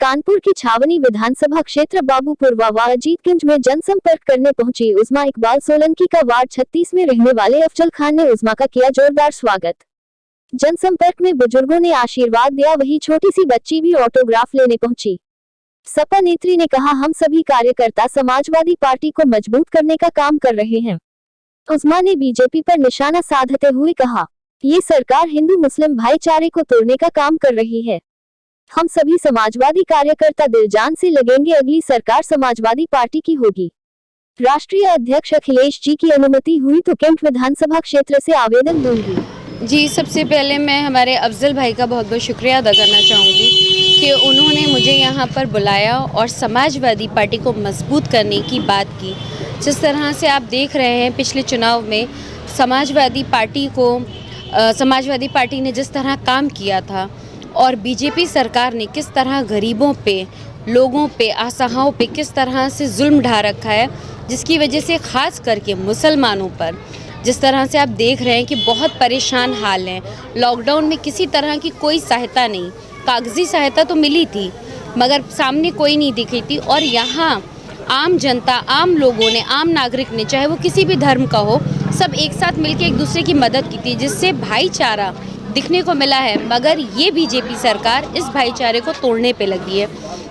कानपुर की छावनी विधानसभा क्षेत्र बाबूपुरवा व अजीतगंज में जनसंपर्क करने पहुंची उस्मा इकबाल सोलंकी का वार्ड 36 में रहने वाले अफजल खान ने उस्मा का किया जोरदार स्वागत। जनसंपर्क में बुजुर्गों ने आशीर्वाद दिया, वही छोटी सी बच्ची भी ऑटोग्राफ लेने पहुंची। सपा नेत्री ने कहा, हम सभी कार्यकर्ता समाजवादी पार्टी को मजबूत करने का काम कर रहे हैं। उस्मा ने बीजेपी पर निशाना साधते हुए कहा, ये सरकार हिंदू मुस्लिम भाईचारे को तोड़ने का काम कर रही है। हम सभी समाजवादी कार्यकर्ता दिल जान से लगेंगे, अगली सरकार समाजवादी पार्टी की होगी। राष्ट्रीय अध्यक्ष अखिलेश जी की अनुमति हुई तो कैंट विधानसभा क्षेत्र से आवेदन दूंगी। जी, सबसे पहले मैं हमारे अफजल भाई का बहुत बहुत शुक्रिया अदा करना चाहूँगी कि उन्होंने मुझे यहाँ पर बुलाया और समाजवादी पार्टी को मजबूत करने की बात की। जिस तरह से आप देख रहे हैं पिछले चुनाव में समाजवादी पार्टी ने जिस तरह काम किया था और बीजेपी सरकार ने किस तरह गरीबों पे, लोगों पे, असहायों पे किस तरह से जुल्म ढा रखा है, जिसकी वजह से ख़ास करके मुसलमानों पर जिस तरह से आप देख रहे हैं कि बहुत परेशान हाल हैं। लॉकडाउन में किसी तरह की कोई सहायता नहीं, कागजी सहायता तो मिली थी मगर सामने कोई नहीं दिखी थी। और यहाँ आम जनता, आम लोगों ने, आम नागरिक ने, चाहे वो किसी भी धर्म का हो, सब एक साथ मिलकर एक दूसरे की मदद की थी, जिससे भाईचारा दिखने को मिला है। मगर ये बीजेपी सरकार इस भाईचारे को तोड़ने पे लगी है।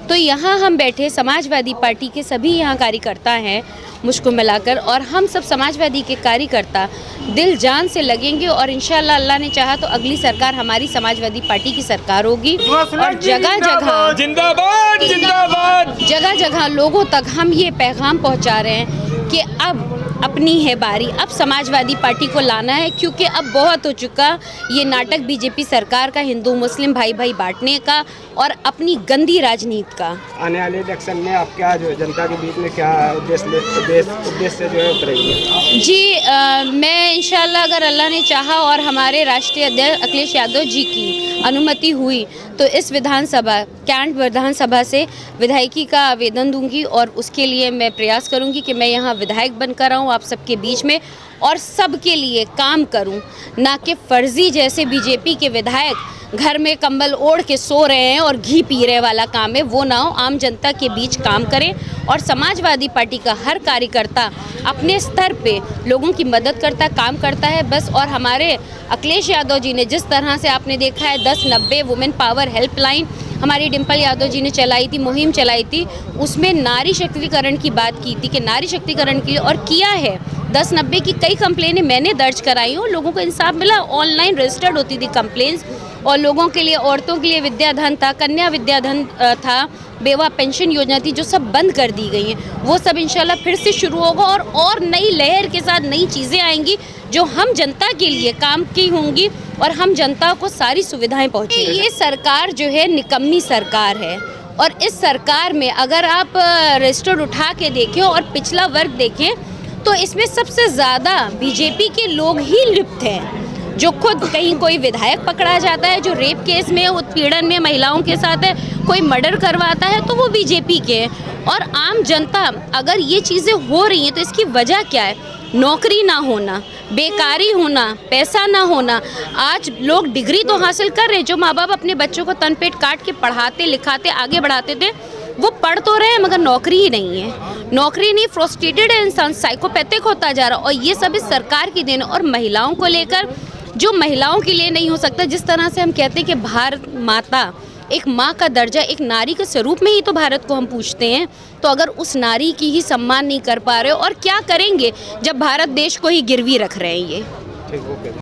तो यहाँ हम बैठे समाजवादी पार्टी के सभी यहाँ कार्यकर्ता हैं मुझको मिलाकर, और हम सब समाजवादी के कार्यकर्ता दिल जान से लगेंगे और इंशाल्लाह अल्लाह ने चाहा तो अगली सरकार हमारी समाजवादी पार्टी की सरकार होगी। और जगह जगह जिंदाबाद जिंदाबाद जगह जगह लोगों तक हम ये पैगाम पहुँचा रहे हैं कि अब अपनी है बारी, अब समाजवादी पार्टी को लाना है, क्योंकि अब बहुत हो चुका ये नाटक बीजेपी सरकार का हिंदू मुस्लिम भाई भाई बांटने का और अपनी गंदी राजनीति का। आने वाले इलेक्शन में आप क्या जो जनता के बीच में क्या उद्देश्य जो है उतरेंगे? जी, मैं इंशाल्लाह अगर अल्लाह ने चाहा और हमारे राष्ट्रीय अध्यक्ष अखिलेश यादव जी की अनुमति हुई तो इस कैंट विधानसभा से विधायकी का आवेदन दूंगी और उसके लिए मैं प्रयास करूंगी कि मैं यहाँ विधायक बनकर आऊँ आप सबके बीच में और सबके लिए काम करूं, ना कि फर्जी जैसे बीजेपी के विधायक घर में कंबल ओढ़ के सो रहे हैं और घी पी रहे वाला काम है, वो ना हो। आम जनता के बीच काम करें और समाजवादी पार्टी का हर कार्यकर्ता अपने स्तर पे लोगों की मदद करता, काम करता है बस। और हमारे अखिलेश यादव जी ने जिस तरह से आपने देखा है 1090 वुमेन पावर हेल्पलाइन हमारी डिम्पल यादव जी ने चलाई थी, मुहिम चलाई थी, उसमें नारी शक्तिकरण की बात की थी कि नारी शक्तिकरण के लिए और किया है। 1090 की कई कंप्लेनें मैंने दर्ज कराई हूँ, लोगों को इंसाफ मिला। ऑनलाइन रजिस्टर्ड होती थी कंप्लेंट्स और लोगों के लिए, औरतों के लिए विद्याधन था, कन्या विद्याधन था, बेवा पेंशन योजना थी, जो सब बंद कर दी गई हैं। वो सब इंशाल्लाह फिर से शुरू होगा और नई लहर के साथ नई चीज़ें आएंगी जो हम जनता के लिए काम की होंगी और हम जनता को सारी सुविधाएं पहुँचेंगी। ये सरकार जो है निकम्मी सरकार है और इस सरकार में अगर आप रजिस्टर उठा के देखें और पिछला वर्ग देखें तो इसमें सबसे ज़्यादा बीजेपी के लोग ही लिप्त हैं। जो खुद कहीं कोई विधायक पकड़ा जाता है जो रेप केस में, उत्पीड़न में महिलाओं के साथ है, कोई मर्डर करवाता है तो वो बीजेपी के हैं। और आम जनता, अगर ये चीज़ें हो रही हैं तो इसकी वजह क्या है? नौकरी ना होना, बेकारी होना, पैसा ना होना। आज लोग डिग्री तो हासिल कर रहे हैं, जो माँ बाप अपने बच्चों को तन पेट काट के पढ़ाते लिखाते आगे बढ़ाते थे वो पढ़ तो रहे हैं मगर नौकरी ही नहीं है। नौकरी नहीं, फ्रस्ट्रेटेड है इंसान, साइकोपैथिक होता जा रहा। और ये सब इस सरकार की देन। और महिलाओं को लेकर, जो महिलाओं के लिए नहीं हो सकता, जिस तरह से हम कहते हैं कि भारत माता एक माँ का दर्जा, एक नारी के स्वरूप में ही तो भारत को हम पूछते हैं, तो अगर उस नारी की ही सम्मान नहीं कर पा रहे और क्या करेंगे जब भारत देश को ही गिरवी रख रहे हैं ये।